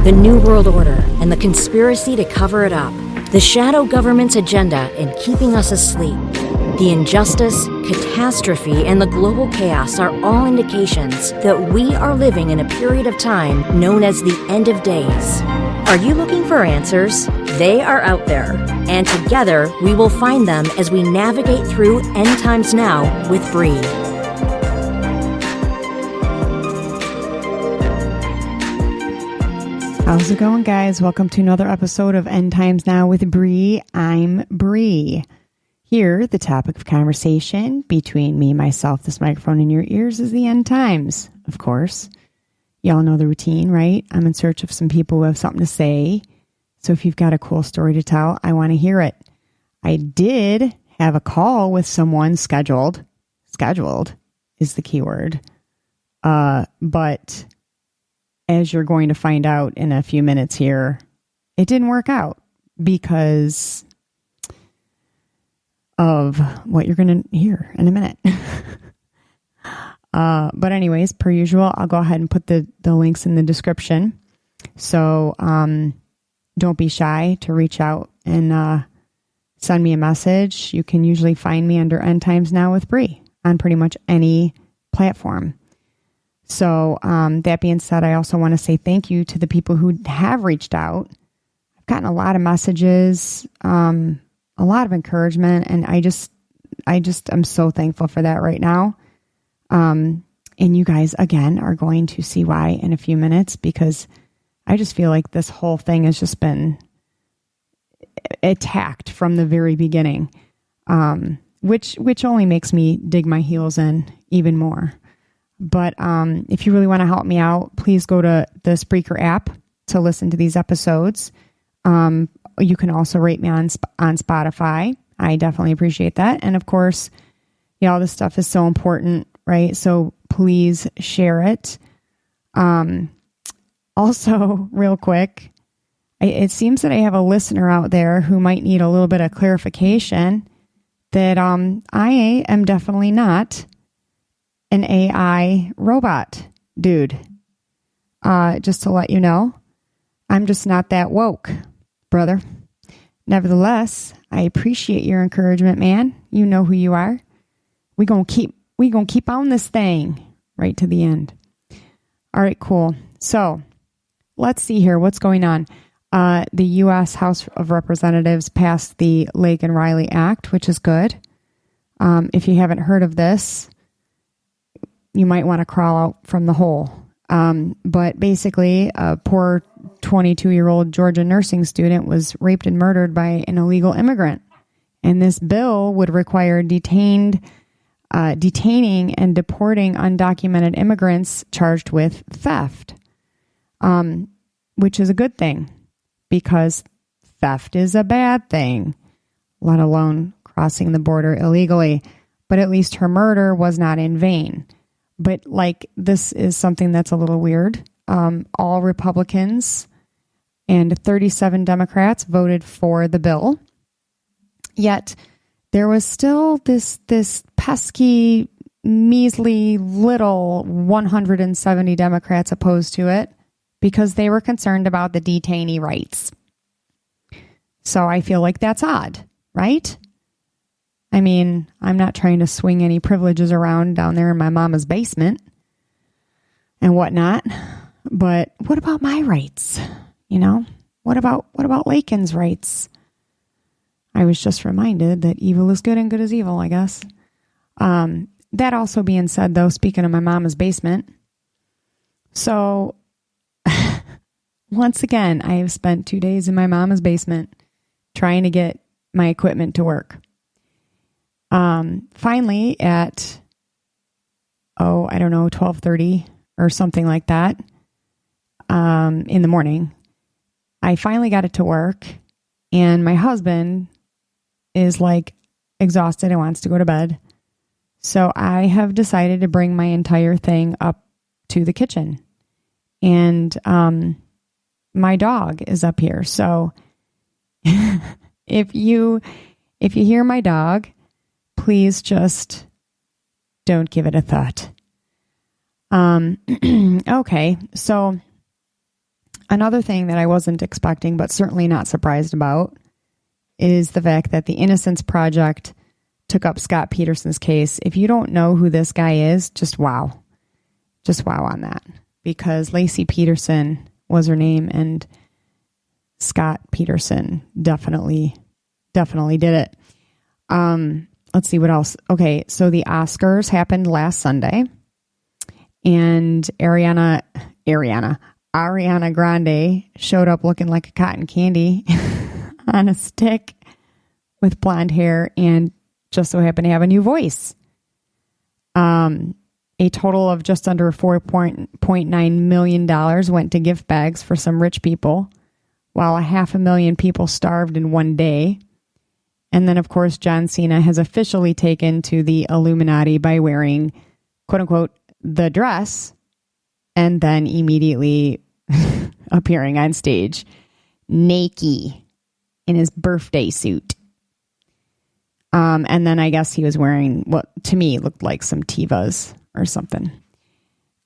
the New World Order, and the conspiracy to cover it up. The shadow government's agenda in keeping us asleep. The injustice, catastrophe, and the global chaos are all indications that we are living in a period of time known as the end of days. Are you looking for answers? They are out there, and together we will find them as we navigate through End Times Now with Bree. How's it going, guys? Welcome to another episode of End Times Now with Bree. I'm Bree. Here, the topic of conversation between me, myself, this microphone, and your ears is the end times, of course. Y'all know the routine, right? I'm in search of some people who have something to say. So if you've got a cool story to tell, I want to hear it. I did have a call with someone scheduled. Scheduled is the key word. But as you're going to find out in a few minutes here, it didn't work out because of what you're going to hear in a minute. But anyways, per usual, I'll go ahead and put the links in the description. So don't be shy to reach out and send me a message. You can usually find me under End Times Now with Bree on pretty much any platform. So that being said, I also want to say thank you to the people who have reached out. I've gotten a lot of messages, a lot of encouragement, and I just am so thankful for that right now. And you guys, again, are going to see why in a few minutes, because I just feel like this whole thing has just been attacked from the very beginning, which only makes me dig my heels in even more. But if you really want to help me out, please go to the Spreaker app to listen to these episodes. You can also rate me on Spotify. I definitely appreciate that. And of course, all this stuff is so important, right? So please share it. Also, real quick, it seems that I have a listener out there who might need a little bit of clarification that I am definitely not an AI robot dude. Just to let you know, I'm just not that woke, brother. Nevertheless, I appreciate your encouragement, man. You know who you are. We gonna keep on this thing right to the end. All right, cool. So let's see here. What's going on? The U.S. House of Representatives passed the Lake and Riley Act, which is good. If you haven't heard of this, you might want to crawl out from the hole. But basically, a poor 22-year-old Georgia nursing student was raped and murdered by an illegal immigrant. And this bill would require detaining and deporting undocumented immigrants charged with theft, which is a good thing because theft is a bad thing, let alone crossing the border illegally. But at least her murder was not in vain. But this is something that's a little weird. All Republicans and 37 Democrats voted for the bill. Yet there was still this pesky, measly little 170 Democrats opposed to it because they were concerned about the detainee rights. So I feel like that's odd, right? I mean, I'm not trying to swing any privileges around down there in my mama's basement and whatnot, but what about my rights? What about Lakin's rights? I was just reminded that evil is good and good is evil, I guess. That also being said, though, speaking of my mama's basement, so once again, I have spent 2 days in my mama's basement trying to get my equipment to work. Finally at, 12:30 or something like that, in the morning, I finally got it to work, and my husband is exhausted and wants to go to bed. So I have decided to bring my entire thing up to the kitchen, and, my dog is up here. So if you hear my dog, please just don't give it a thought. Okay, so Another thing that I wasn't expecting, but certainly not surprised about, is the fact that the Innocence Project took up Scott Peterson's case. If you don't know who this guy is, just wow. Just wow on that. Because Lacey Peterson was her name, and Scott Peterson definitely did it. Let's see what else. Okay, so the Oscars happened last Sunday, and Ariana Grande showed up looking like a cotton candy on a stick with blonde hair and just so happened to have a new voice. A total of just under $4.9 million went to gift bags for some rich people, while 500,000 people starved in one day. And then, of course, John Cena has officially taken to the Illuminati by wearing, quote unquote, the dress, and then immediately appearing on stage naked in his birthday suit. And then I guess he was wearing what to me looked like some Tevas or something.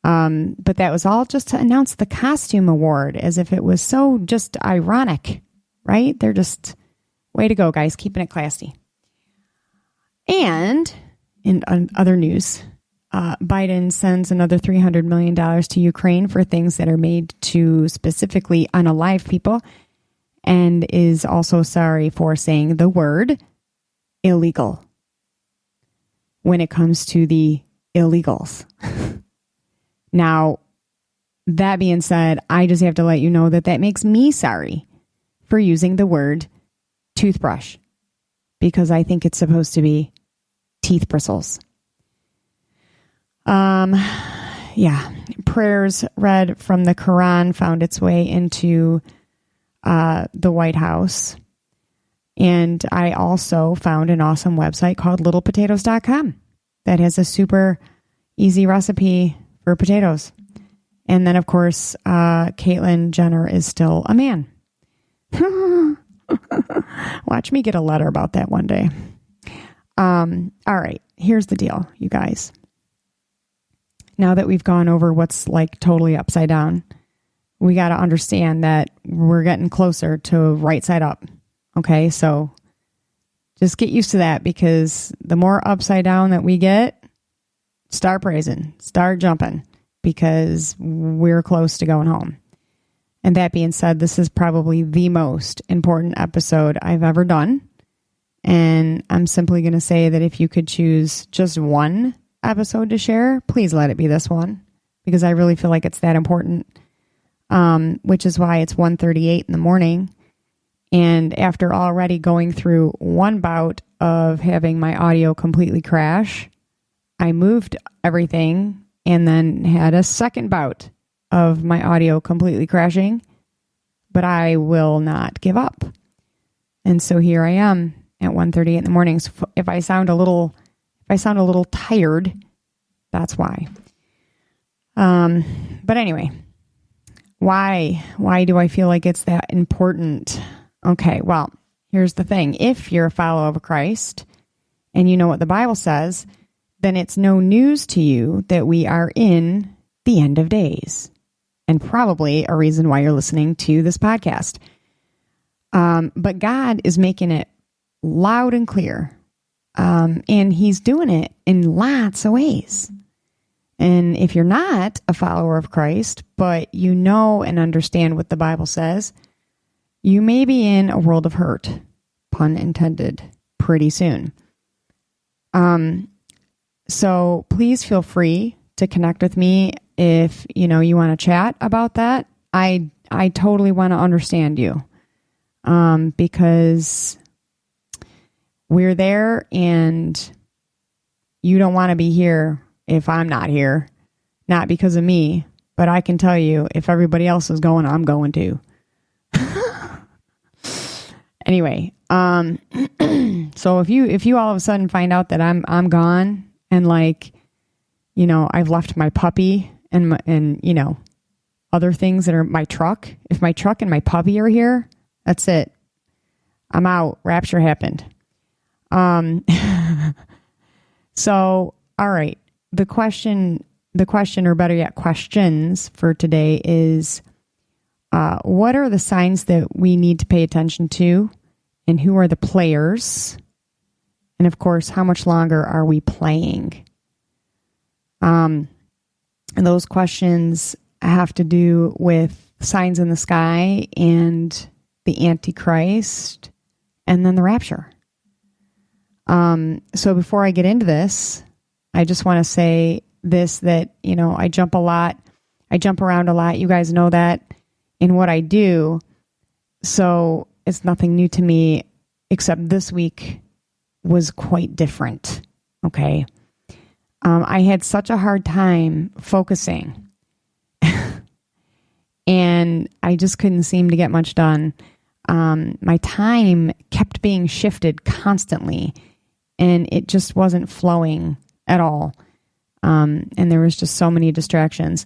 But that was all just to announce the costume award, as if it was so just ironic, right? They're just, way to go, guys, keeping it classy. And in other news, Biden sends another $300 million to Ukraine for things that are made to specifically unalive people, and is also sorry for saying the word illegal when it comes to the illegals. Now, that being said, I just have to let you know that makes me sorry for using the word toothbrush, because I think it's supposed to be teeth bristles. Yeah, prayers read from the Quran found its way into the White House. And I also found an awesome website called littlepotatoes.com that has a super easy recipe for potatoes. And then, of course, Caitlyn Jenner is still a man. Watch me get a letter about that one day. All right, here's the deal, you guys. Now that we've gone over what's like totally upside down, we got to understand that we're getting closer to right side up. Okay, so just get used to that, because the more upside down that we get, start praising, start jumping, because we're close to going home. And that being said, this is probably the most important episode I've ever done. And I'm simply going to say that if you could choose just one episode to share, please let it be this one, because I really feel like it's that important, which is why it's 1:38 in the morning. And after already going through one bout of having my audio completely crash, I moved everything and then had a second bout of my audio completely crashing, but I will not give up. And so here I am at 1:38 in the morning. So if I sound a little tired, that's why. But anyway, why do I feel like it's that important? Okay, well, here's the thing. If you're a follower of Christ and you know what the Bible says, then it's no news to you that we are in the end of days, and probably a reason why you're listening to this podcast. But God is making it loud and clear, and he's doing it in lots of ways. And if you're not a follower of Christ, but you know and understand what the Bible says, you may be in a world of hurt, pun intended, pretty soon. So please feel free to connect with me if you want to chat about that. I totally want to understand you, because we're there, and you don't want to be here if I'm not here. Not because of me, but I can tell you, if everybody else is going, I'm going too. Anyway, so if you all of a sudden find out that I'm gone, and I've left my puppy and other things that are my truck. If my truck and my puppy are here, that's it. I'm out. Rapture happened. So, all right. The question, or better yet, questions for today is, What are the signs that we need to pay attention to? And who are the players? And of course, how much longer are we playing? And those questions have to do with signs in the sky and the Antichrist and then the rapture. So before I get into this, I just want to say this, that, I jump around a lot. You guys know that in what I do. So it's nothing new to me, except this week was quite different. Okay. I had such a hard time focusing and I just couldn't seem to get much done. My time kept being shifted constantly and it just wasn't flowing at all. And there was just so many distractions.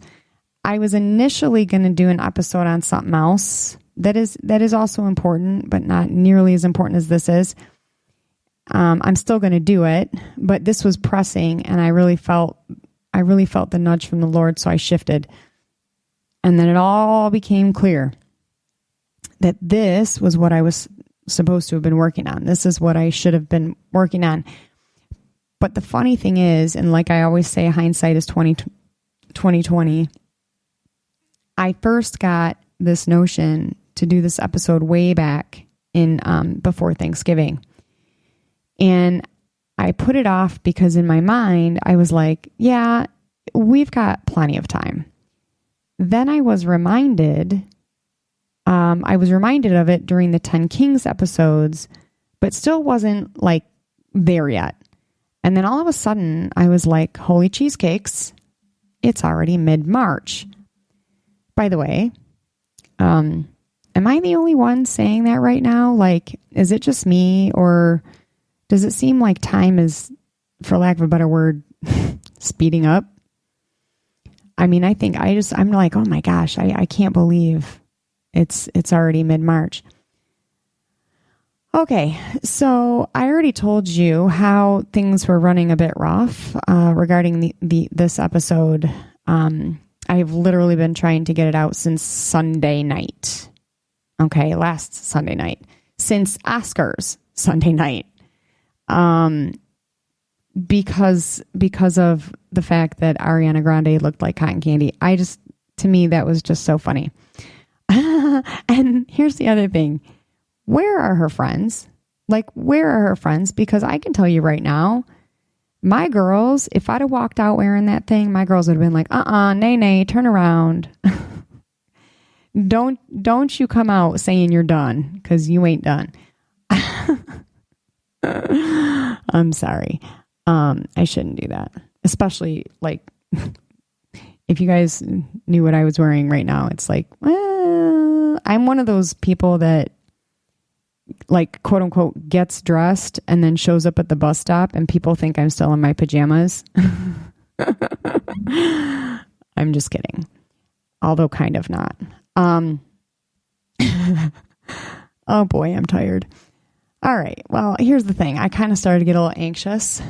I was initially going to do an episode on something else that is also important, but not nearly as important as this is. I'm still going to do it, but this was pressing and I really felt the nudge from the Lord. So I shifted, and then it all became clear that this was what I was supposed to have been working on. This is what I should have been working on. But the funny thing is, and like I always say, hindsight is 2020. I first got this notion to do this episode way back in before Thanksgiving. And I put it off because in my mind, I was like, yeah, we've got plenty of time. Then I was reminded of it during the 10 Kings episodes, but still wasn't like there yet. And then all of a sudden I was like, holy cheesecakes, it's already mid-March. By the way, am I the only one saying that right now? Like, is it just me, or does it seem like time is, for lack of a better word, speeding up? I mean, I think I'm like, oh my gosh, I can't believe it's already mid-March. Okay, so I already told you how things were running a bit rough regarding this episode. I've literally been trying to get it out since Sunday night. Okay, last Sunday night. Since Oscars Sunday night. Because of the fact that Ariana Grande looked like cotton candy. To me, that was just so funny. And here's the other thing. Where are her friends? Like, where are her friends? Because I can tell you right now, my girls, if I'd have walked out wearing that thing, my girls would have been like, nay, turn around. Don't you come out saying you're done, because you ain't done. I'm sorry. I shouldn't do that. Especially, like, if you guys knew what I was wearing right now, it's like, well, I'm one of those people that, like, quote unquote, gets dressed and then shows up at the bus stop and people think I'm still in my pajamas. I'm just kidding. Although kind of not. Oh boy, I'm tired. All right. Well, here's the thing. I kind of started to get a little anxious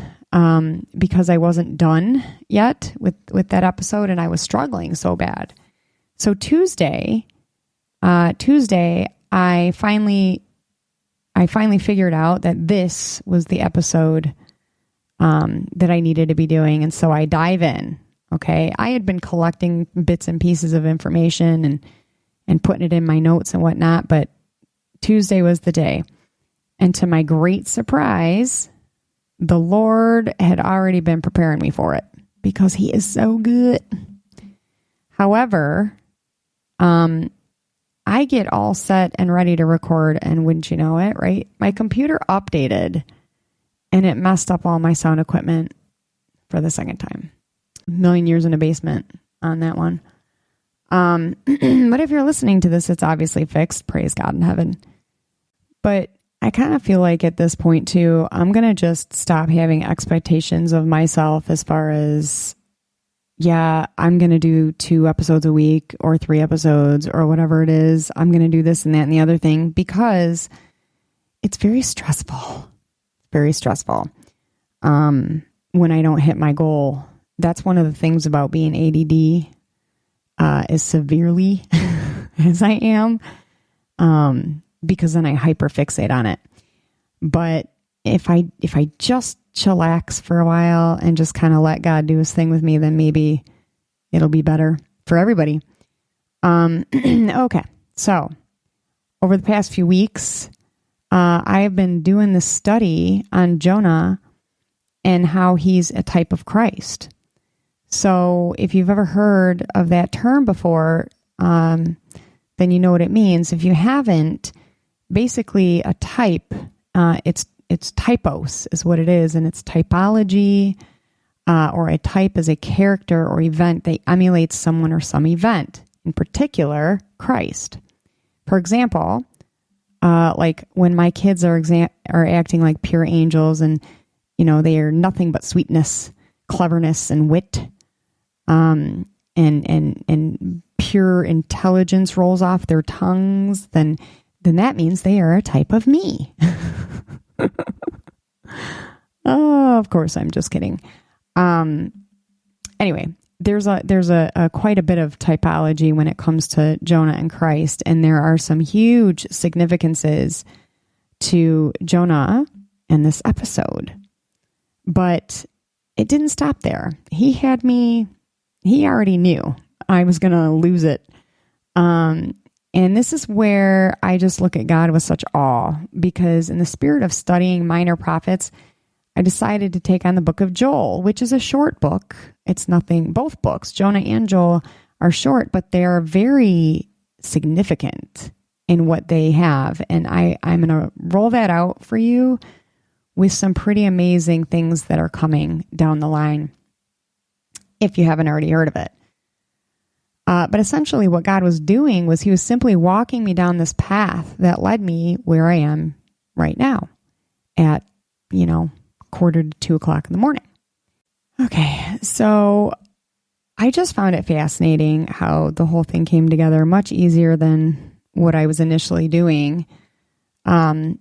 because I wasn't done yet with that episode and I was struggling so bad. So Tuesday, I finally figured out that this was the episode that I needed to be doing. And so I dive in. Okay. I had been collecting bits and pieces of information and putting it in my notes and whatnot, but Tuesday was the day. And to my great surprise, the Lord had already been preparing me for it because he is so good. However, I get all set and ready to record, and wouldn't you know it, right? My computer updated and it messed up all my sound equipment for the second time. A million years in a basement on that one. But if you're listening to this, it's obviously fixed. Praise God in heaven. But I kind of feel like at this point too, I'm going to just stop having expectations of myself as far as, yeah, I'm going to do 2 episodes a week or 3 episodes or whatever it is. I'm going to do this and that and the other thing because it's very stressful. Very stressful. When I don't hit my goal. That's one of the things about being ADD is severely as I am, because then I hyperfixate on it. But if I just chillax for a while and just kind of let God do his thing with me, then maybe it'll be better for everybody. Okay. So over the past few weeks, I have been doing this study on Jonah and how he's a type of Christ. So if you've ever heard of that term before, then you know what it means. If you haven't, basically a type, it's typos is what it is, and it's typology, or a type is a character or event that emulates someone or some event, in particular, Christ. For example, like when my kids are acting like pure angels, and they are nothing but sweetness, cleverness, and wit, and pure intelligence rolls off their tongues, then that means they are a type of me. Oh, of course, I'm just kidding. Anyway, there's a quite a bit of typology when it comes to Jonah and Christ, and there are some huge significances to Jonah in this episode. But it didn't stop there. He already knew I was going to lose it. And this is where I just look at God with such awe, because in the spirit of studying minor prophets, I decided to take on the book of Joel, which is a short book. It's nothing, both books, Jonah and Joel, are short, but they are very significant in what they have. And I'm going to roll that out for you with some pretty amazing things that are coming down the line, if you haven't already heard of it. But essentially what God was doing was he was simply walking me down this path that led me where I am right now at, 1:45 in the morning. Okay, so I just found it fascinating how the whole thing came together much easier than what I was initially doing. And,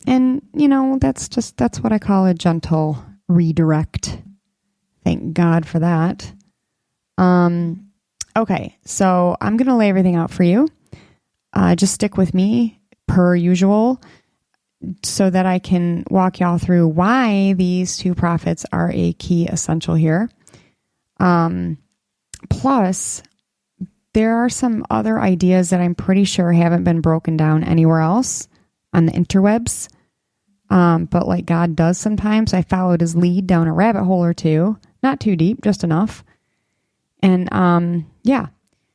that's what I call a gentle redirect. Thank God for that. Okay, so I'm going to lay everything out for you. Just stick with me per usual so that I can walk y'all through why these two prophets are a key essential here. Plus, there are some other ideas that I'm pretty sure haven't been broken down anywhere else on the interwebs. But like God does sometimes, I followed his lead down a rabbit hole or two. Not too deep, just enough. And yeah.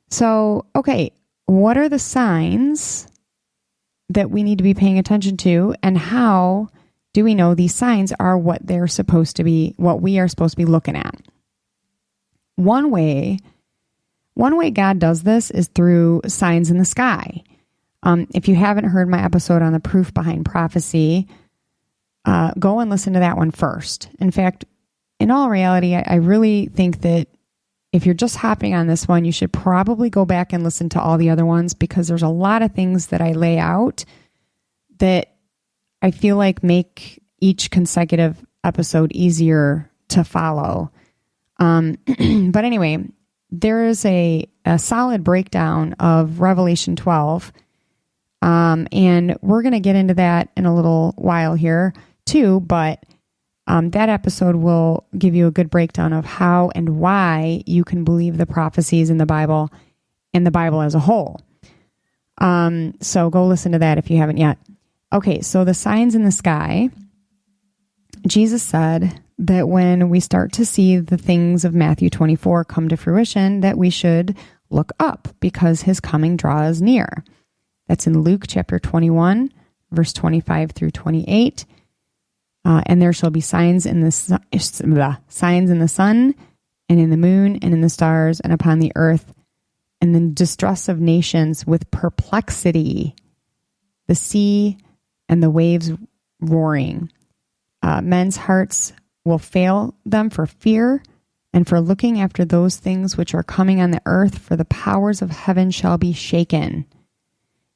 So, okay, what are the signs that we need to be paying attention to, and how do we know these signs are what they're supposed to be, what we are supposed to be looking at? One way God does this is through signs in the sky. If you haven't heard my episode on the proof behind prophecy, go and listen to that one first. In fact, in all reality, I really think that if you're just hopping on this one, you should probably go back and listen to all the other ones, because there's a lot of things that I lay out that I feel like make each consecutive episode easier to follow. But anyway, there is a solid breakdown of Revelation 12. And we're going to get into that in a little while here too, but that episode will give you a good breakdown of how and why you can believe the prophecies in the Bible and the Bible as a whole. So go listen to that if you haven't yet. Okay, so the signs in the sky. Jesus said that when we start to see the things of Matthew 24 come to fruition, that we should look up because his coming draws near. That's in Luke chapter 21, verse 25 through 28. And there shall be signs in the sun, and in the moon, and in the stars, and upon the earth, and the distress of nations with perplexity, the sea and the waves roaring. Men's hearts will fail them for fear, and for looking after those things which are coming on the earth, for the powers of heaven shall be shaken.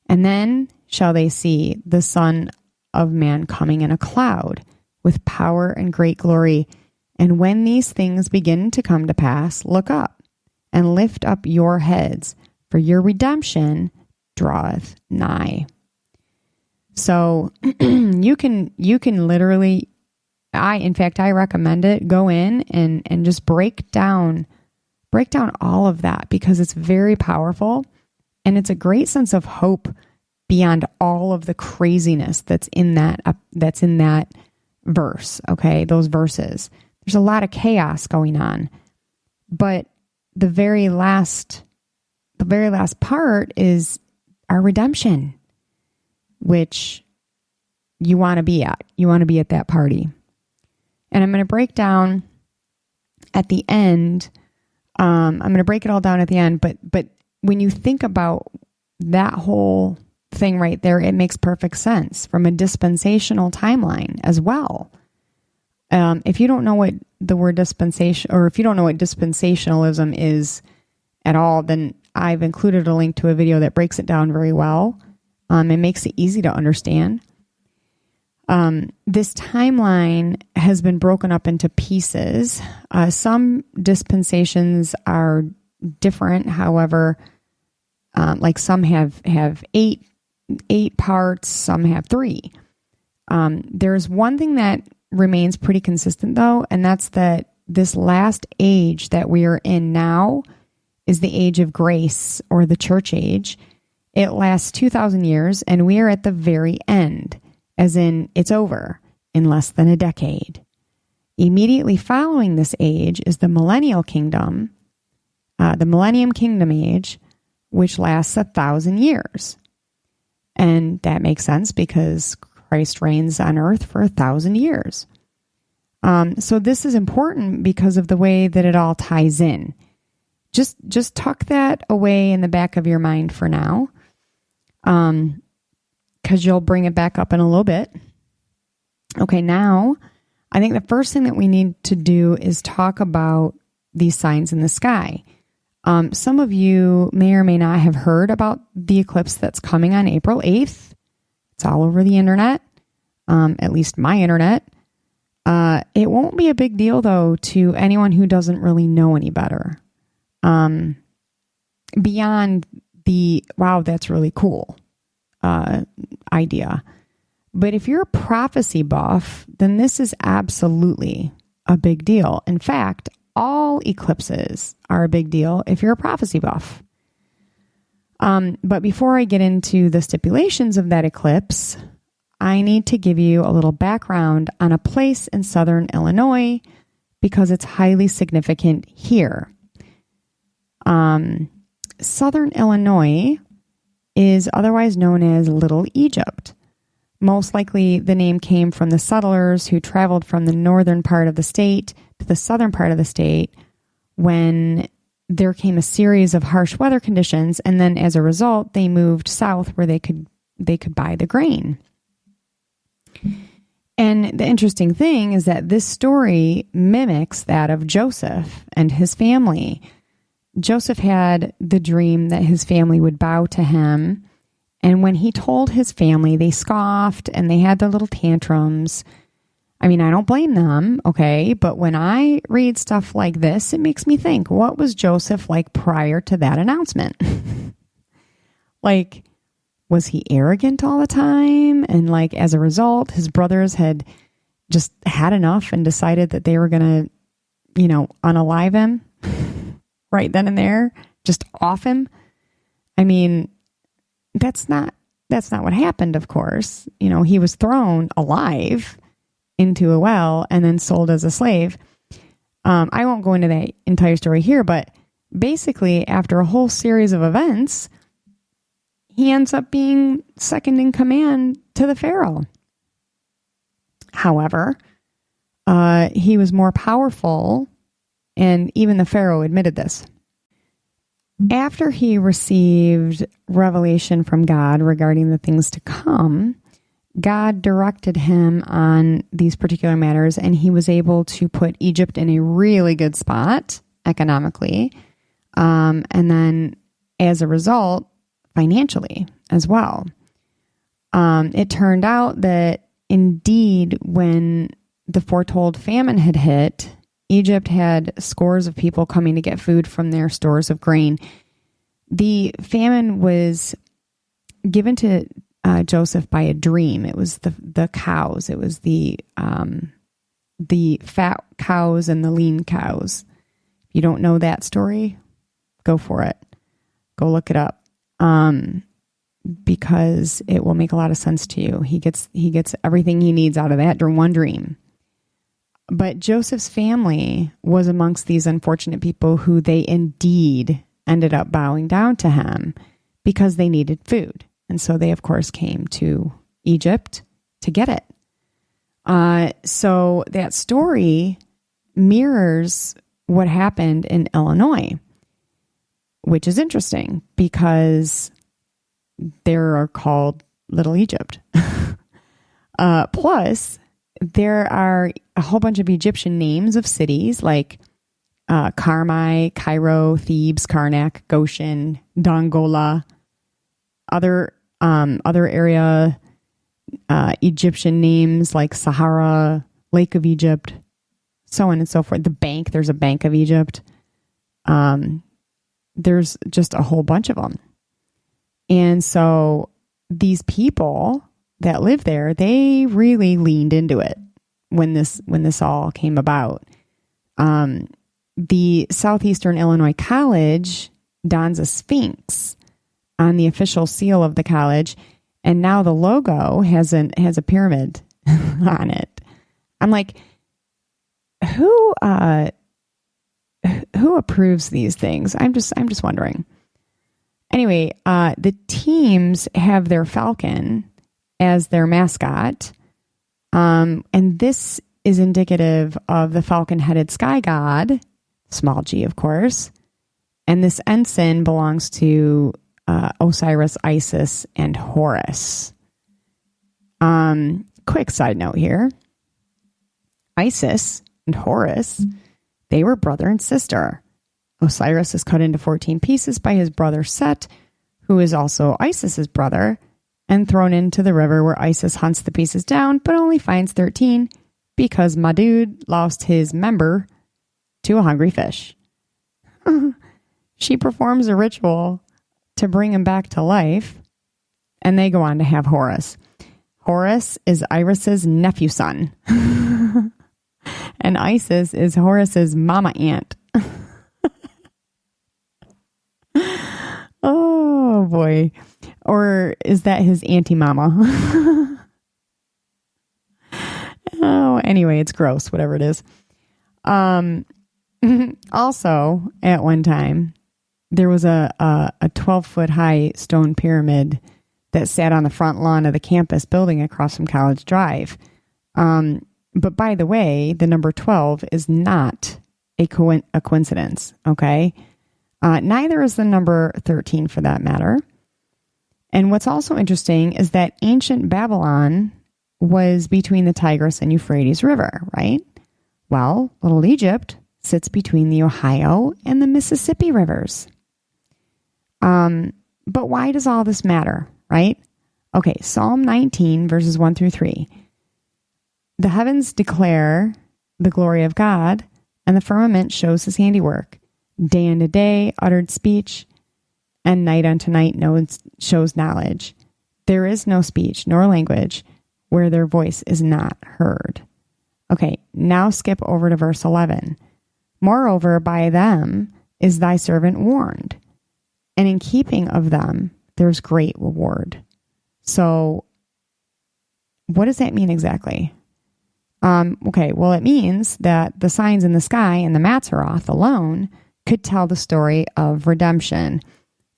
And then shall they see the Son of Man coming in a cloud, with power and great glory. And when these things begin to come to pass, look up and lift up your heads, for your redemption draweth nigh. So you can literally, in fact, I recommend it. Go in and just break down all of that, because it's very powerful and it's a great sense of hope beyond all of the craziness that's in that verse. Okay. Those verses, there's a lot of chaos going on, but the very last part is our redemption, which you want to be at. You want to be at that party. And I'm going to break down at the end. I'm going to break it all down at the end. But when you think about that whole thing right there, it makes perfect sense from a dispensational timeline as well. If you don't know what the word dispensation, or if you don't know what dispensationalism is at all, then I've included a link to a video that breaks it down very well. It makes it easy to understand. This timeline has been broken up into pieces. Some dispensations are different. However, like some have eight parts, some have 3. There's one thing that remains pretty consistent though, and that's that this last age that we are in now is the age of grace, or the church age. It lasts 2,000 years, and we are at the very end, as in it's over in less than a decade. Immediately following this age is the millennial kingdom, the millennium kingdom age, which lasts 1,000 years. And that makes sense because Christ reigns on earth for 1,000 years. So this is important because of the way that it all ties in. Just tuck that away in the back of your mind for now, because you'll bring it back up in a little bit. Okay, now I think the first thing that we need to do is talk about these signs in the sky. Some of you may or may not have heard about the eclipse that's coming on April 8th. It's all over the internet, at least my internet. It won't be a big deal, though, to anyone who doesn't really know any better. Beyond the, wow, that's really cool idea. But if you're a prophecy buff, then this is absolutely a big deal. In fact, all eclipses are a big deal if you're a prophecy buff. But before I get into the stipulations of that eclipse, I need to give you a little background on a place in southern Illinois because it's highly significant here. Southern Illinois is otherwise known as Little Egypt. Most likely the name came from the settlers who traveled from the northern part of the state to the southern part of the state when there came a series of harsh weather conditions, and then as a result they moved south where they could buy the grain. And the interesting thing is that this story mimics that of Joseph and his family. Joseph had the dream that his family would bow to him. And when he told his family, they scoffed and they had their little tantrums. I mean, I don't blame them, okay? But when I read stuff like this, it makes me think, what was Joseph like prior to that announcement? Like, was he arrogant all the time? And like, as a result, his brothers had just had enough and decided that they were going to, unalive him right then and there, just off him. I mean, that's not what happened, of course. He was thrown alive into a well and then sold as a slave. I won't go into that entire story here, but basically after a whole series of events, he ends up being second in command to the Pharaoh. However, he was more powerful, and even the Pharaoh admitted this. After he received revelation from God regarding the things to come, God directed him on these particular matters, and he was able to put Egypt in a really good spot economically, and then as a result, financially as well. It turned out that indeed, when the foretold famine had hit, Egypt had scores of people coming to get food from their stores of grain. The famine was given to Joseph by a dream. It was the cows. It was the fat cows and the lean cows. If you don't know that story, go for it. Go look it up. Because it will make a lot of sense to you. He gets everything he needs out of that one dream. But Joseph's family was amongst these unfortunate people who they indeed ended up bowing down to him because they needed food. And so they, of course, came to Egypt to get it. So that story mirrors what happened in Illinois, which is interesting because they're called Little Egypt. Plus, there are a whole bunch of Egyptian names of cities like Carmi, Cairo, Thebes, Karnak, Goshen, Dongola, other area Egyptian names like Sahara, Lake of Egypt, so on and so forth. There's a Bank of Egypt. There's just a whole bunch of them. And so these people that live there, they really leaned into it when this all came about. The Southeastern Illinois College dons a sphinx on the official seal of the college, and now the logo has a pyramid on it. I'm like, who approves these things? I'm just wondering. Anyway, the teams have their falcon as their mascot, and this is indicative of the falcon-headed sky god, small g, of course, and this ensign belongs to Osiris, Isis, and Horus. Quick side note here. Isis and Horus, they were brother and sister. Osiris is cut into 14 pieces by his brother Set, who is also Isis's brother, and thrown into the river where Isis hunts the pieces down, but only finds 13 because my dude lost his member to a hungry fish. She performs a ritual to bring him back to life, and they go on to have Horus. Horus is Iris's nephew son, and Isis is Horus's mama aunt. Oh boy. Or is that his auntie mama? Oh, anyway, it's gross, whatever it is. Also, at one time, there was a 12-foot high stone pyramid that sat on the front lawn of the campus building across from College Drive. But by the way, the number 12 is not a coincidence, okay? Neither is the number 13 for that matter. And what's also interesting is that ancient Babylon was between the Tigris and Euphrates River, right? Well, Little Egypt sits between the Ohio and the Mississippi rivers. But why does all this matter, right? Okay, Psalm 19, verses 1 through 3. The heavens declare the glory of God, and the firmament shows his handiwork. Day unto day uttered speech, and night unto night shows knowledge. There is no speech nor language where their voice is not heard. Okay, now skip over to verse 11. Moreover, by them is thy servant warned, and in keeping of them there's great reward. So, what does that mean exactly? Okay, well, it means that the signs in the sky and the Mazzaroth alone could tell the story of redemption,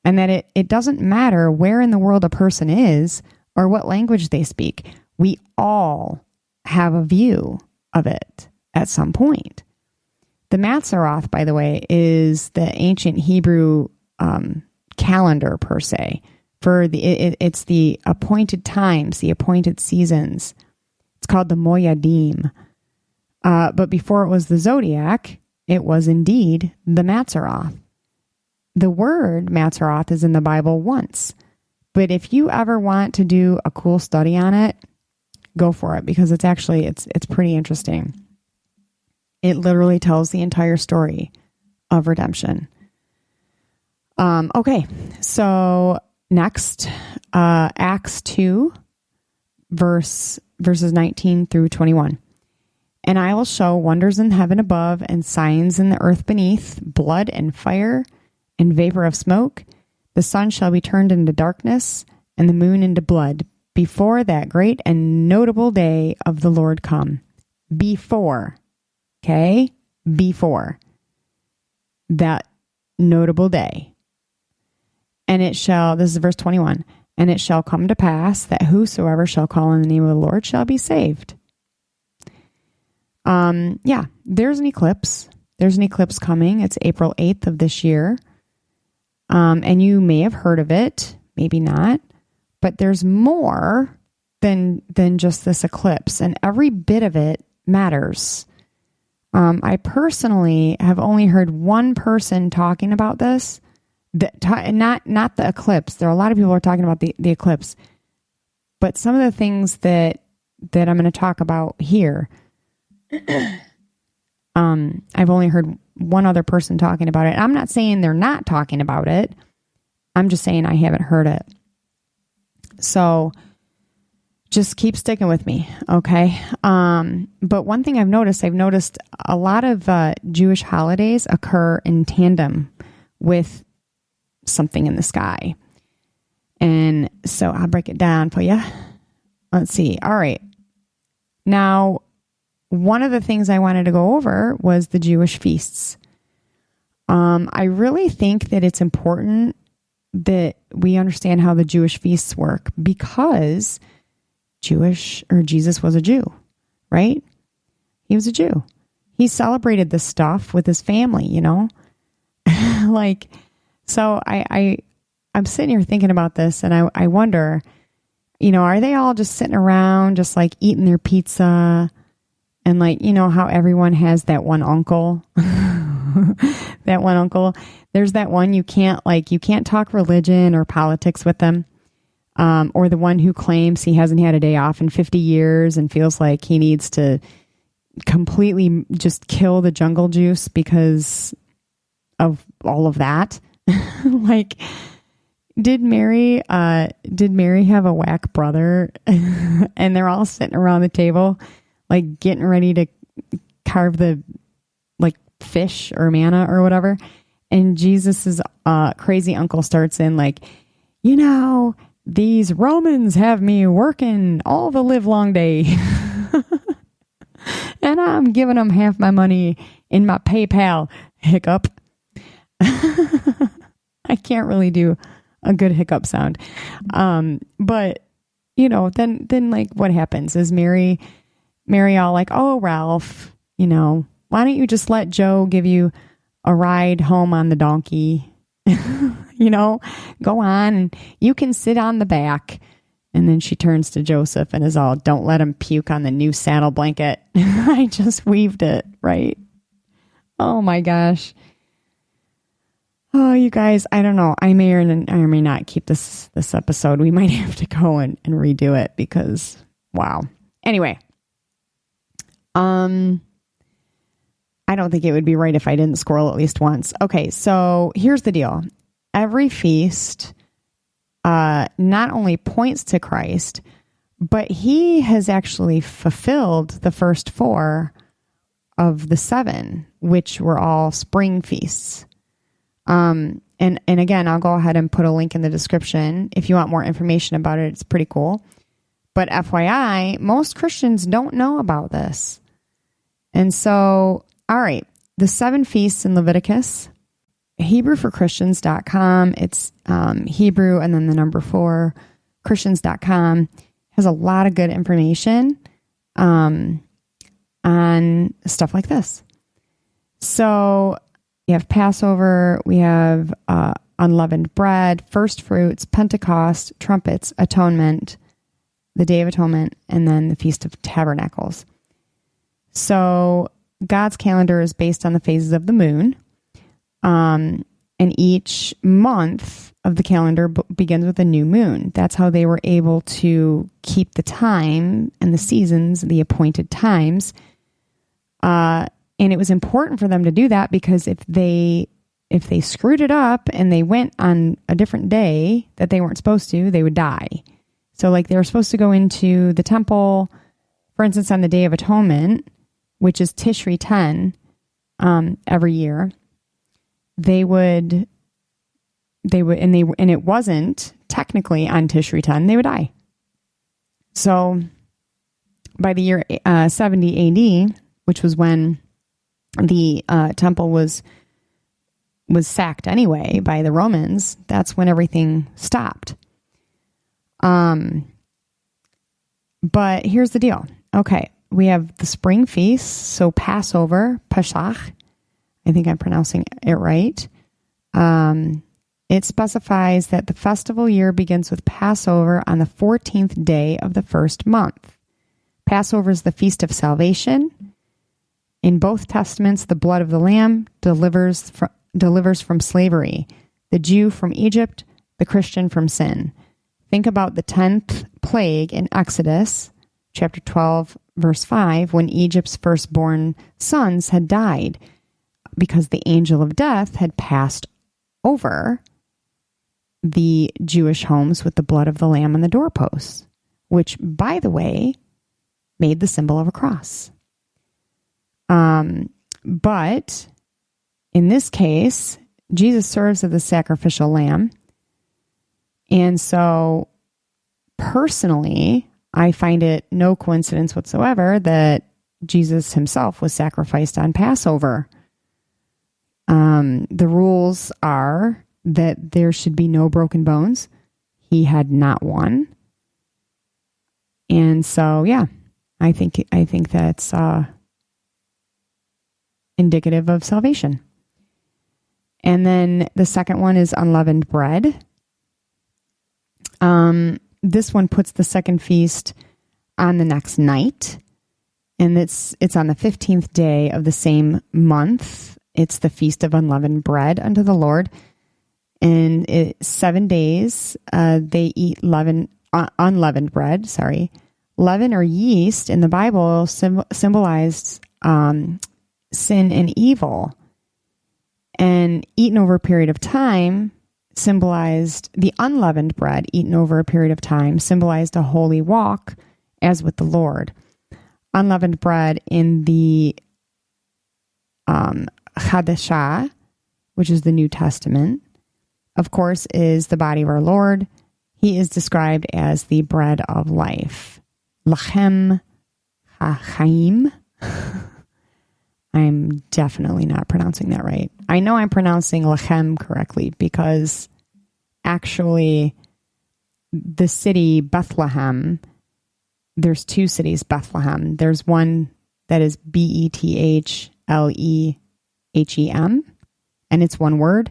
and that it doesn't matter where in the world a person is or what language they speak. We all have a view of it at some point. The Mazzaroth, by the way, is the ancient Hebrew calendar per se. It's the appointed times, the appointed seasons. It's called the Moyadim. But before it was the zodiac, it was indeed the Mazzaroth. The word Mazzaroth is in the Bible once. But if you ever want to do a cool study on it, go for it, because it's pretty interesting. It literally tells the entire story of redemption. Okay, so Next, Acts 2, verses 19 through 21. And I will show wonders in heaven above and signs in the earth beneath, blood and fire and vapor of smoke. The sun shall be turned into darkness and the moon into blood before that great and notable day of the Lord come. Before, okay? Before that notable day. And it shall, this is verse 21, and it shall come to pass that whosoever shall call on the name of the Lord shall be saved. There's an eclipse. There's an eclipse coming. It's April 8th of this year. And you may have heard of it, maybe not, but there's more than just this eclipse, and every bit of it matters. I personally have only heard one person talking about this, not the eclipse. There are a lot of people who are talking about the eclipse, but some of the things that I'm going to talk about here, I've only heard one other person talking about it. I'm not saying they're not talking about it. I'm just saying I haven't heard it. So just keep sticking with me, okay? But one thing I've noticed a lot of Jewish holidays occur in tandem with something in the sky. And so I'll break it down for you. Let's see. All right. Now, one of the things I wanted to go over was the Jewish feasts. I really think that it's important that we understand how the Jewish feasts work, because Jesus was a Jew, right? He was a Jew. He celebrated this stuff with his family, you know? So I'm sitting here thinking about this, and I wonder, you know, are they all just sitting around just like eating their pizza, and like, you know, how everyone has that one uncle, that one uncle, there's that one you can't talk religion or politics with them. Or the one who claims he hasn't had a day off in 50 years and feels like he needs to completely just kill the jungle juice because of all of that. Like, did Mary have a whack brother? And they're all sitting around the table, like getting ready to carve the like fish or manna or whatever. And Jesus's crazy uncle starts in like, you know, these Romans have me working all the live long day. And I'm giving them half my money in my PayPal. Hiccup. I can't really do a good hiccup sound. But, you know, then like what happens is Mary all like, oh, Ralph, you know, why don't you just let Joe give you a ride home on the donkey? You know, go on and you can sit on the back. And then she turns to Joseph and is all, don't let him puke on the new saddle blanket. I just weaved it, right? Oh my gosh. Oh, you guys, I don't know. I may or may not keep this episode. We might have to go and redo it because, wow. Anyway, I don't think it would be right if I didn't scroll at least once. Okay, so here's the deal. Every feast not only points to Christ, but he has actually fulfilled the first 4 of the 7, which were all spring feasts. And again, I'll go ahead and put a link in the description if you want more information about it. It's pretty cool. But FYI, most Christians don't know about this. And so, all right, the 7 feasts in Leviticus, HebrewForChristians.com. It's Hebrew and then the number 4, Christians.com. Has a lot of good information on stuff like this. So you have Passover, we have unleavened bread, first fruits, Pentecost, trumpets, atonement, the Day of Atonement, and then the Feast of Tabernacles. So God's calendar is based on the phases of the moon. And each month of the calendar begins with a new moon. That's how they were able to keep the time and the seasons, the appointed times. And it was important for them to do that because if they if they screwed it up and they went on a different day that they weren't supposed to, they would die. So like they were supposed to go into the temple, for instance, on the Day of Atonement, which is Tishri 10 every year. They would, and it wasn't technically on Tishri 10, they would die. So by the year 70 AD, which was when the temple was sacked anyway by the Romans, that's when everything stopped. But here's the deal. Okay, we have the spring feasts, so Passover, Pesach. I think I'm pronouncing it right. It specifies that the festival year begins with Passover on the 14th day of the first month. Passover is the feast of salvation. In both testaments, the blood of the lamb delivers from slavery, the Jew from Egypt, the Christian from sin. Think about the 10th plague in Exodus, chapter 12, verse 5, when Egypt's firstborn sons had died because the angel of death had passed over the Jewish homes with the blood of the lamb on the doorposts, which, by the way, made the symbol of a cross. But in this case, Jesus serves as the sacrificial lamb. And so personally, I find it no coincidence whatsoever that Jesus himself was sacrificed on Passover. The rules are that there should be no broken bones. He had not one. And so, yeah, I think that's indicative of salvation. And then the second one is unleavened bread. This one puts the second feast on the next night, and it's on the 15th day of the same month. It's the feast of unleavened bread unto the Lord. And 7 days they eat unleavened bread. Leaven or yeast in the Bible symbolized sin and evil, and eaten over a period of time symbolized the unleavened bread eaten over a period of time symbolized a holy walk as with the Lord. Unleavened bread in the Chadashah, which is the New Testament, of course, is the body of our Lord. He is described as the bread of life. Lachem HaChaim. I'm definitely not pronouncing that right. I know I'm pronouncing Lachem correctly because actually the city Bethlehem, there's two cities Bethlehem. There's one that is Bethlehem, and it's one word.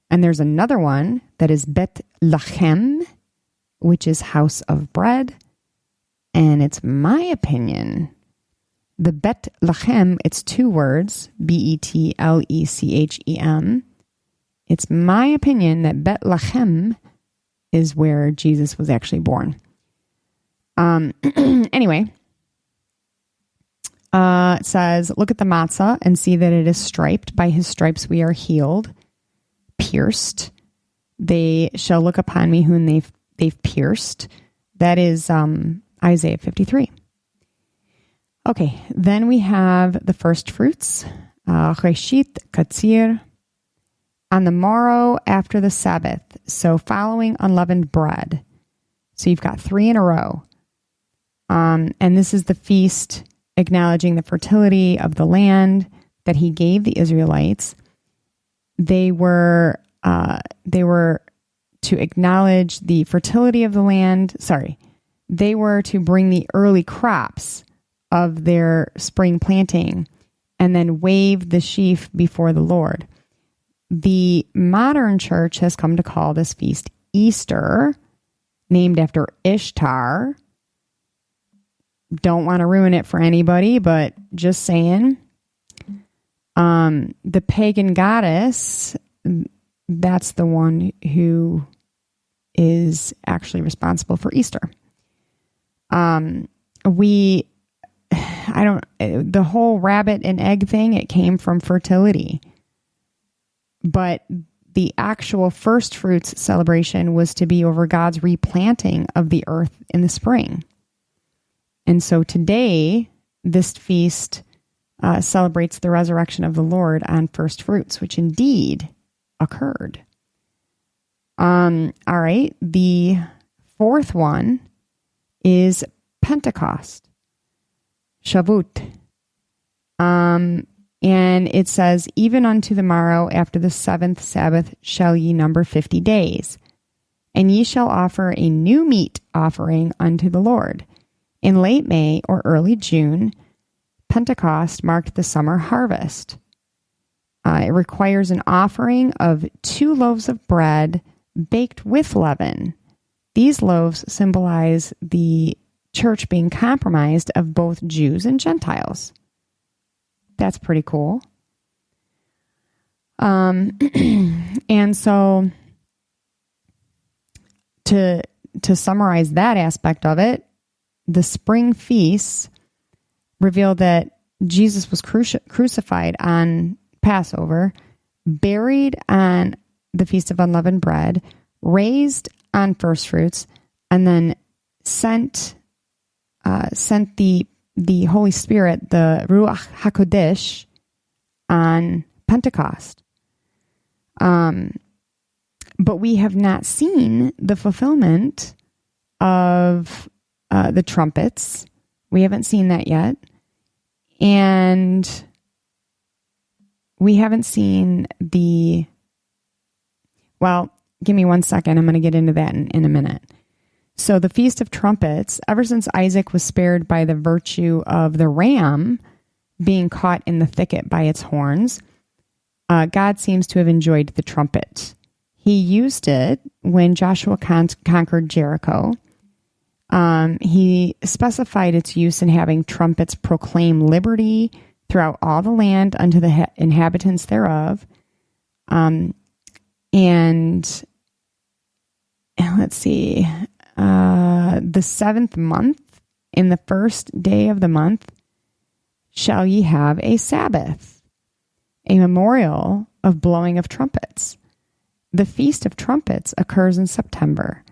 And there's another one that is Bet Lachem, which is house of bread. And it's my opinion, the Bet Lachem, it's two words, Betlechem. It's my opinion that Bet Lachem is where Jesus was actually born. Anyway, it says, look at the matzah and see that it is striped. By his stripes we are healed. Pierced. They shall look upon me whom they've pierced. That is Isaiah 53. Okay, then we have the first fruits. Reshit Katzir. On the morrow after the Sabbath, so following unleavened bread. So you've got 3 in a row. And this is the feast acknowledging the fertility of the land that he gave the Israelites. They were to acknowledge the fertility of the land. They were to bring the early crops of their spring planting and then wave the sheaf before the Lord. The modern church has come to call this feast Easter, named after Ishtar. Don't want to ruin it for anybody, but just saying. The pagan goddess, that's the one who is actually responsible for Easter. The whole rabbit and egg thing, it came from fertility. But the actual first fruits celebration was to be over God's replanting of the earth in the spring. And so today, this feast celebrates the resurrection of the Lord on first fruits, which indeed occurred. All right, the fourth one is Pentecost, Shavuot. And it says, even unto the morrow after the seventh Sabbath shall ye number 50 days, and ye shall offer a new meat offering unto the Lord. In late May or early June, Pentecost marked the summer harvest. It requires an offering of 2 loaves of bread baked with leaven. These loaves symbolize the church being comprised of both Jews and Gentiles. That's pretty cool. And so to summarize that aspect of it, the spring feasts reveal that Jesus was crucified on Passover, buried on the Feast of Unleavened Bread, raised on first fruits, and then sent the Holy Spirit, the Ruach HaKodesh, on Pentecost. But we have not seen the fulfillment of the trumpets. We haven't seen that yet. And we haven't seen well, give me 1 second. I'm going to get into that in a minute. So the Feast of Trumpets, ever since Isaac was spared by the virtue of the ram being caught in the thicket by its horns, God seems to have enjoyed the trumpet. He used it when Joshua conquered Jericho. He specified its use in having trumpets proclaim liberty throughout all the land unto the inhabitants thereof. And let's see, the 7th month, in the first day of the month, shall ye have a Sabbath, a memorial of blowing of trumpets. The Feast of Trumpets occurs in September.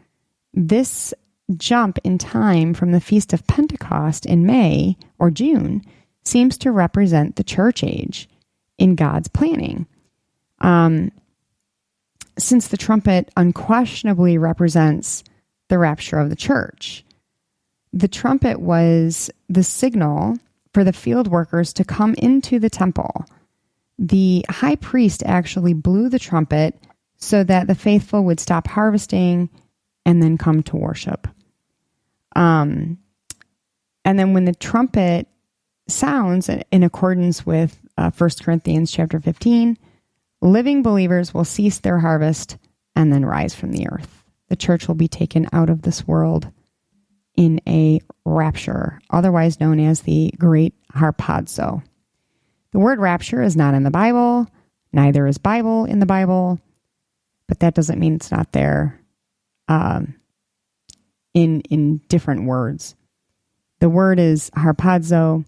This jump in time from the Feast of Pentecost in May or June seems to represent the church age in God's planning. Since the trumpet unquestionably represents the rapture of the church, the trumpet was the signal for the field workers to come into the temple. The high priest actually blew the trumpet so that the faithful would stop harvesting and then come to worship. And then when the trumpet sounds in accordance with 1 Corinthians chapter 15, living believers will cease their harvest and then rise from the earth. The church will be taken out of this world in a rapture, otherwise known as the Great Harpazo. The word rapture is not in the Bible, neither is Bible in the Bible, but that doesn't mean it's not there in different words. The word is harpazo,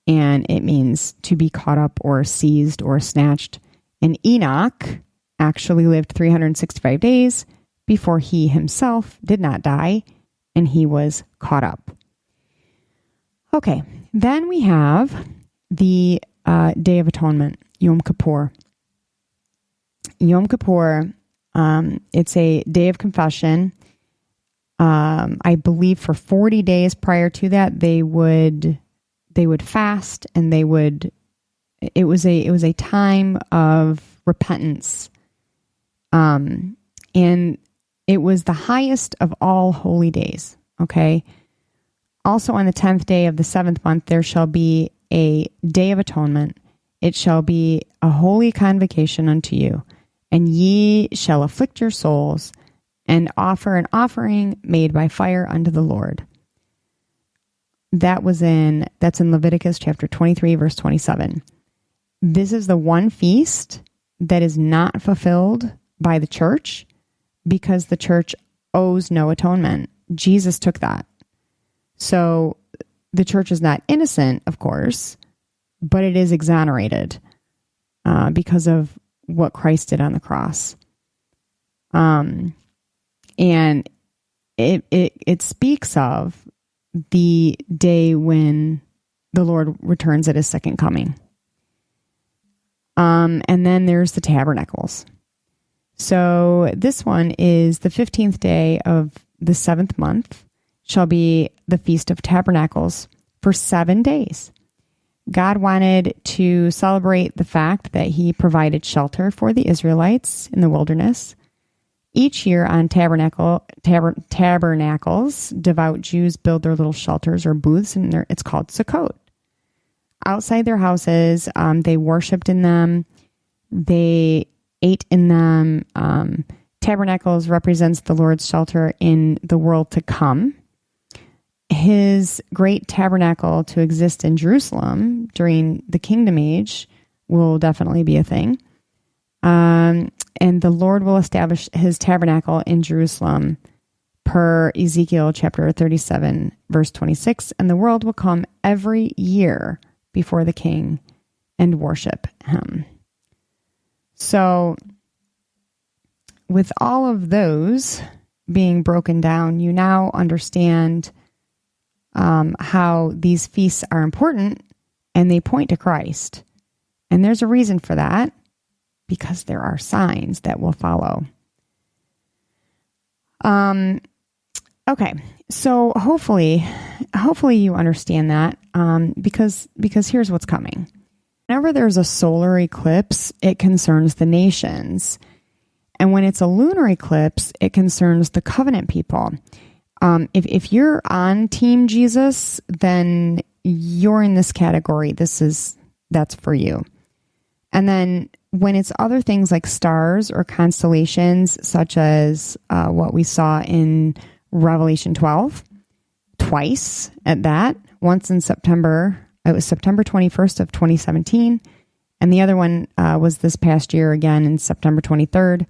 and it means to be caught up or seized or snatched. And Enoch actually lived 365 days before he himself did not die, and he was caught up. Okay, then we have the Day of Atonement, Yom Kippur. Yom Kippur, it's a day of confession. I believe for 40 days prior to that, they would fast, and it was a time of repentance. And it was the highest of all holy days. Okay. Also on the 10th day of the 7th month, there shall be a day of atonement. It shall be a holy convocation unto you, and ye shall afflict your souls and offer an offering made by fire unto the Lord. That's in Leviticus chapter 23, verse 27. This is the one feast that is not fulfilled by the church because the church owes no atonement. Jesus took that. So the church is not innocent, of course, but it is exonerated because of what Christ did on the cross. And it speaks of the day when the Lord returns at his second coming. And then there's the tabernacles. So this one is the 15th day of the 7th month shall be the Feast of Tabernacles for 7 days. God wanted to celebrate the fact that he provided shelter for the Israelites in the wilderness. Each year on tabernacles, devout Jews build their little shelters or booths, and it's called Sukkot. Outside their houses, they worshipped in them. They ate in them. Tabernacles represents the Lord's shelter in the world to come. His great tabernacle to exist in Jerusalem during the kingdom age will definitely be a thing. And the Lord will establish his tabernacle in Jerusalem per Ezekiel chapter 37, verse 26. And the world will come every year before the king and worship him. So with all of those being broken down, you now understand how these feasts are important, and they point to Christ. And there's a reason for that, because there are signs that will follow. Okay, so hopefully you understand that, because here's what's coming. Whenever there's a solar eclipse, it concerns the nations. And when it's a lunar eclipse, it concerns the covenant people. If you're on Team Jesus, then you're in this category. That's for you. And then when it's other things like stars or constellations, such as what we saw in Revelation 12, twice at that, once in September, it was September 21st of 2017, and the other one was this past year again in September 23rd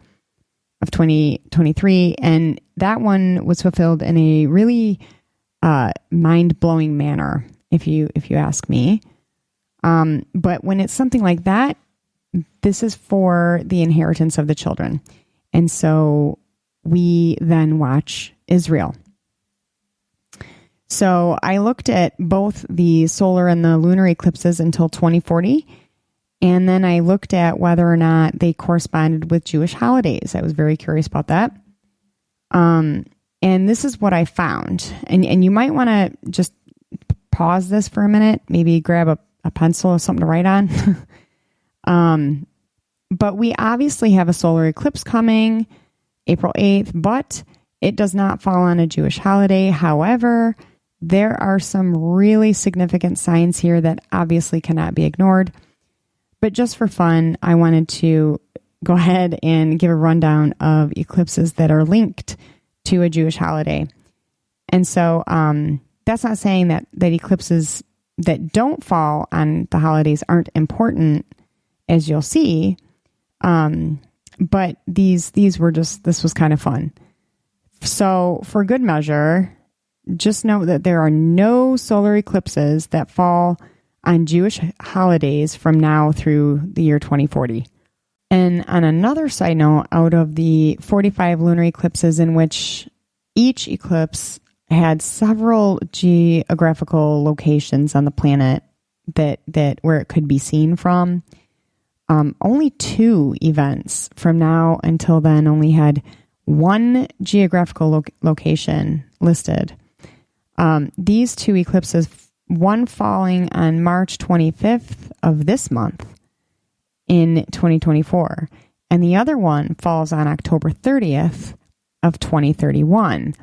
of 2023, and that one was fulfilled in a really mind-blowing manner, if you ask me. But when it's something like that, this is for the inheritance of the children. And so we then watch Israel. So I looked at both the solar and the lunar eclipses until 2040. And then I looked at whether or not they corresponded with Jewish holidays. I was very curious about that. And this is what I found. And you might want to just pause this for a minute, maybe grab a pencil or something to write on. But we obviously have a solar eclipse coming April 8th, but it does not fall on a Jewish holiday. However, there are some really significant signs here that obviously cannot be ignored. But just for fun, I wanted to go ahead and give a rundown of eclipses that are linked to a Jewish holiday. And so that's not saying that eclipses that don't fall on the holidays aren't important, as you'll see. But these were this was kind of fun. So for good measure, just note that there are no solar eclipses that fall on Jewish holidays from now through the year 2040. And on another side note, out of the 45 lunar eclipses in which each eclipse had several geographical locations on the planet that where it could be seen from, only 2 events from now until then only had one geographical location listed. These 2 eclipses, one falling on March 25th of this month in 2024, and the other one falls on October 30th of 2031.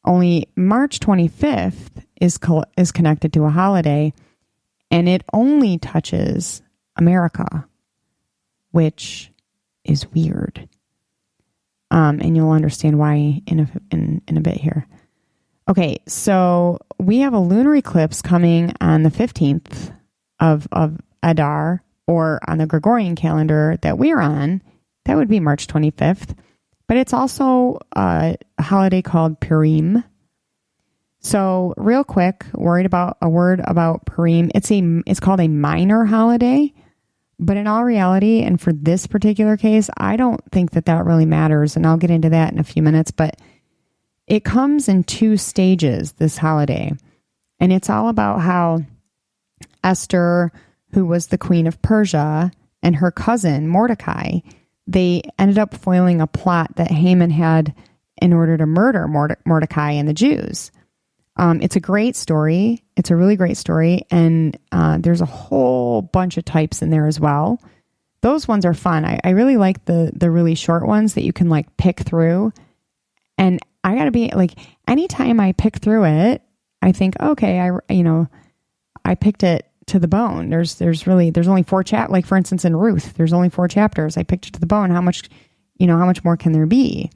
Only March 25th is connected to a holiday, and it only touches America, which is weird. And you'll understand why in a bit here. Okay, so we have a lunar eclipse coming on the 15th of Adar, or on the Gregorian calendar that we're on. That would be March 25th. But it's also a holiday called Purim. So real quick, a word about Purim. It's called a minor holiday, But in all reality, and for this particular case, I don't think that that really matters. And I'll get into that in a few minutes. But it comes in two stages, this holiday. And it's all about how Esther, who was the queen of Persia, and her cousin Mordecai, they ended up foiling a plot that Haman had in order to murder Mordecai and the Jews. It's a great story. It's a really great story. And there's a whole bunch of types in there as well. Those ones are fun. I really like the really short ones that you can like pick through. And I gotta be like, anytime I pick through it, I think, okay, I picked it to the bone. There's only 4 chapters. Like for instance, in Ruth, there's only 4 chapters. I picked it to the bone. How much more can there be?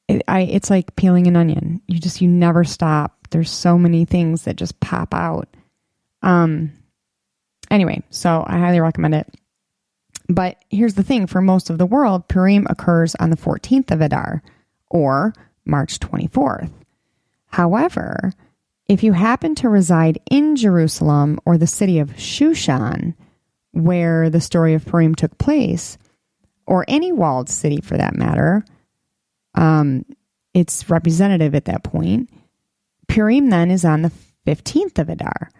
It's like peeling an onion. You never stop. There's so many things that just pop out. Anyway, so I highly recommend it. But here's the thing. For most of the world, Purim occurs on the 14th of Adar, or March 24th. However, if you happen to reside in Jerusalem or the city of Shushan, where the story of Purim took place, or any walled city for that matter, it's representative at that point. Purim then is on the 15th of Adar.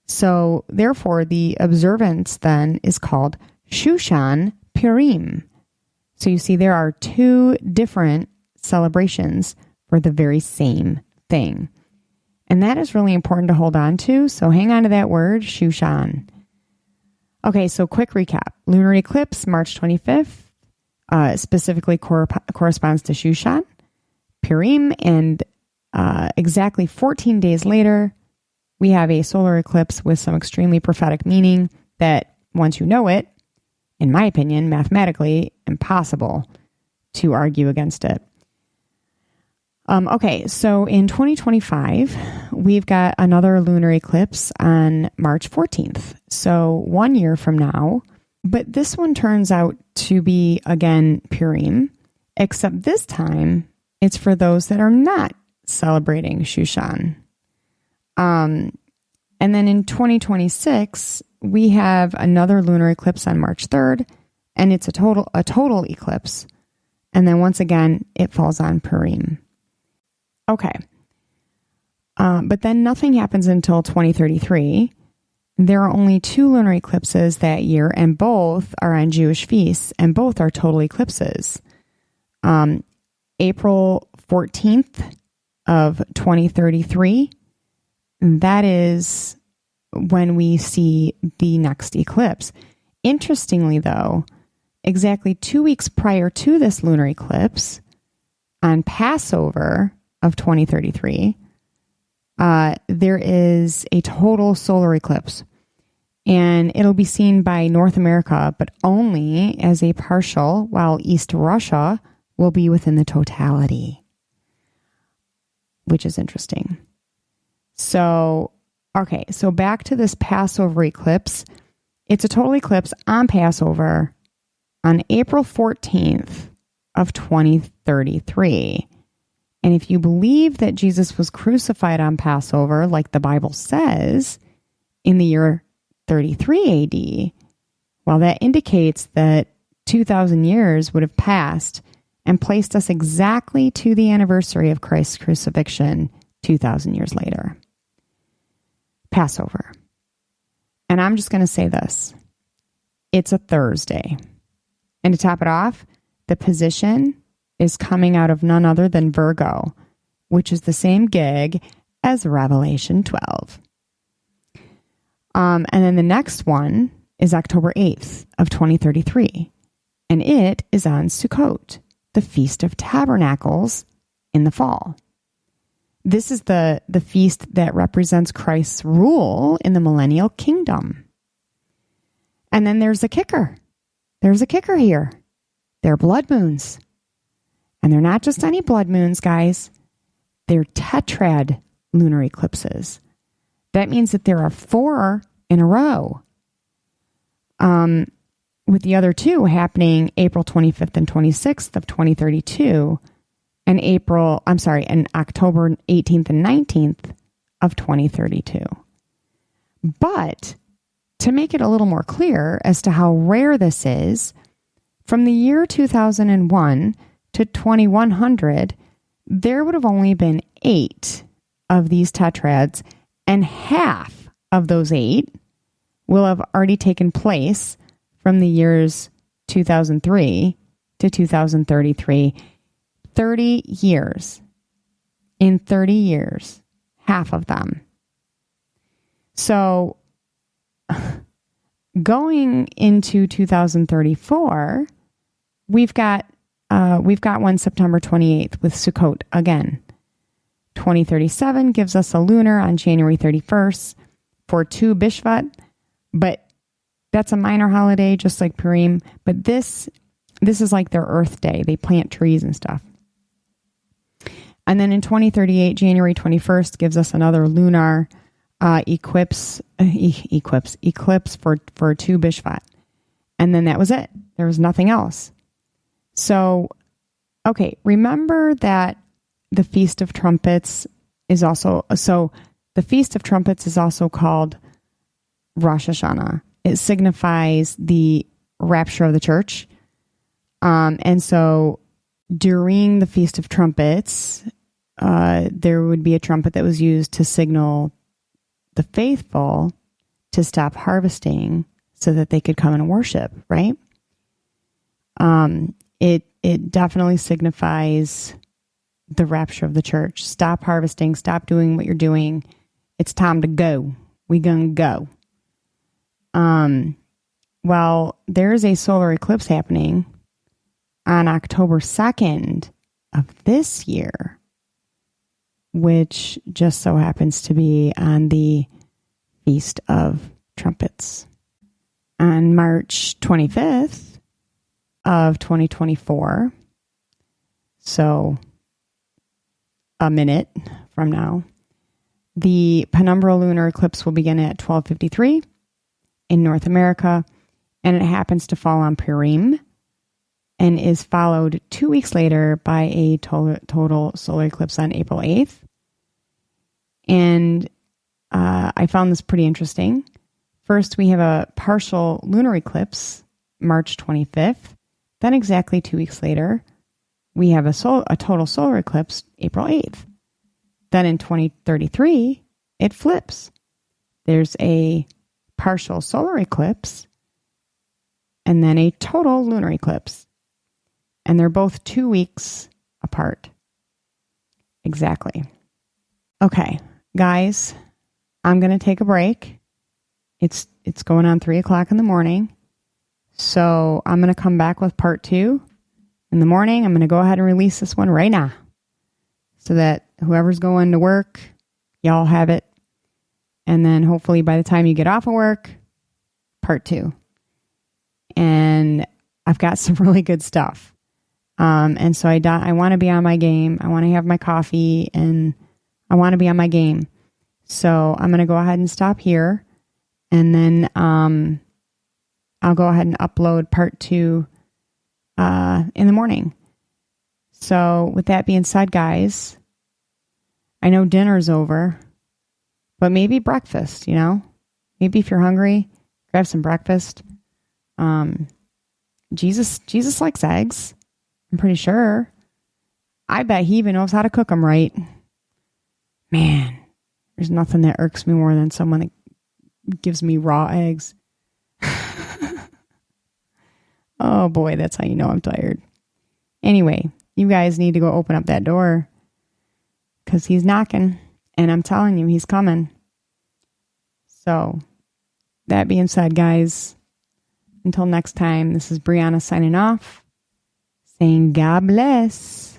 So therefore, the observance then is called Shushan Purim. So you see, there are 2 different celebrations for the very same thing. And that is really important to hold on to. So hang on to that word, Shushan. Okay, so quick recap. Lunar eclipse, March 25th, specifically corresponds to Shushan, Purim, and exactly 14 days later, we have a solar eclipse with some extremely prophetic meaning that, once you know it, in my opinion, mathematically impossible to argue against it. Okay, so in 2025, we've got another lunar eclipse on March 14th. So 1 year from now, but this one turns out to be, again, Purim, except this time it's for those that are not celebrating Shushan. And then in 2026, we have another lunar eclipse on March 3rd, and it's a total eclipse. And then once again, it falls on Purim. Okay. But then nothing happens until 2033. There are only 2 lunar eclipses that year, and both are on Jewish feasts, and both are total eclipses. April 14th of 2033, that is when we see the next eclipse. Interestingly, though, exactly 2 weeks prior to this lunar eclipse, on Passover of 2033, there is a total solar eclipse. And it'll be seen by North America, but only as a partial, while East Russia will be within the totality, which is interesting. So, okay, so back to this Passover eclipse. It's a total eclipse on Passover on April 14th of 2033. And if you believe that Jesus was crucified on Passover, like the Bible says, in the year 33 AD, well, that indicates that 2,000 years would have passed and placed us exactly to the anniversary of Christ's crucifixion 2,000 years later. Passover. And I'm just going to say this. It's a Thursday. And to top it off, the position is coming out of none other than Virgo, which is the same gig as Revelation 12. And then the next one is October 8th of 2033. And it is on Sukkot, the Feast of Tabernacles in the fall. This is the feast that represents Christ's rule in the millennial kingdom. And then there's a kicker. There's a kicker here. They're blood moons. And they're not just any blood moons, guys. They're tetrad lunar eclipses. That means that there are 4 in a row. With the other 2 happening April 25th and 26th of 2032, and October 18th and 19th of 2032. But to make it a little more clear as to how rare this is, from the year 2001 to 2100, there would have only been 8 of these tetrads, and half of those 8 will have already taken place from the years 2003 to 2033. 30 years. In 30 years, half of them. So going into 2034, we've got one September 28th with Sukkot again. 2037 gives us a lunar on January 31st for Tu Bishvat, but that's a minor holiday, just like Purim. But this is like their Earth Day. They plant trees and stuff. And then in 2038, January 21st gives us another lunar eclipse for Tu Bishvat. And then that was it. There was nothing else. So, okay, remember that the Feast of Trumpets is also, the Feast of Trumpets is also called Rosh Hashanah. It signifies the rapture of the church. And so during the Feast of Trumpets, there would be a trumpet that was used to signal the faithful to stop harvesting so that they could come and worship, right? It definitely signifies the rapture of the church. Stop harvesting, stop doing what you're doing. It's time to go. We gonna go. Well, there's a solar eclipse happening on October 2nd of this year, which just so happens to be on the Feast of Trumpets. On March 25th of 2024, so a minute from now, the penumbral lunar eclipse will begin at 12:53 in North America, and it happens to fall on Purim, and is followed 2 weeks later by a total solar eclipse on April 8th. And I found this pretty interesting. First, we have a partial lunar eclipse, March 25th. Then exactly 2 weeks later, we have a total solar eclipse, April 8th. Then in 2033, it flips. There's a partial solar eclipse and then a total lunar eclipse. And they're both 2 weeks apart. Exactly. Okay, guys, I'm going to take a break. It's going on 3 o'clock in the morning. So I'm going to come back with part 2 in the morning. I'm going to go ahead and release this one right now so that whoever's going to work, y'all have it. And then hopefully by the time you get off of work, part 2. And I've got some really good stuff. And so I want to be on my game. I want to have my coffee and I want to be on my game. So I'm going to go ahead and stop here. And then I'll go ahead and upload part 2 in the morning. So with that being said, guys, I know dinner's over, but maybe breakfast, maybe if you're hungry, grab some breakfast. Jesus likes eggs. I'm pretty sure. I bet he even knows how to cook them right. Man, there's nothing that irks me more than someone that gives me raw eggs. Oh boy, that's how you know I'm tired. Anyway, you guys need to go open up that door because he's knocking, and I'm telling you, he's coming. So, that being said, guys, until next time, this is Brianna signing off, saying God bless.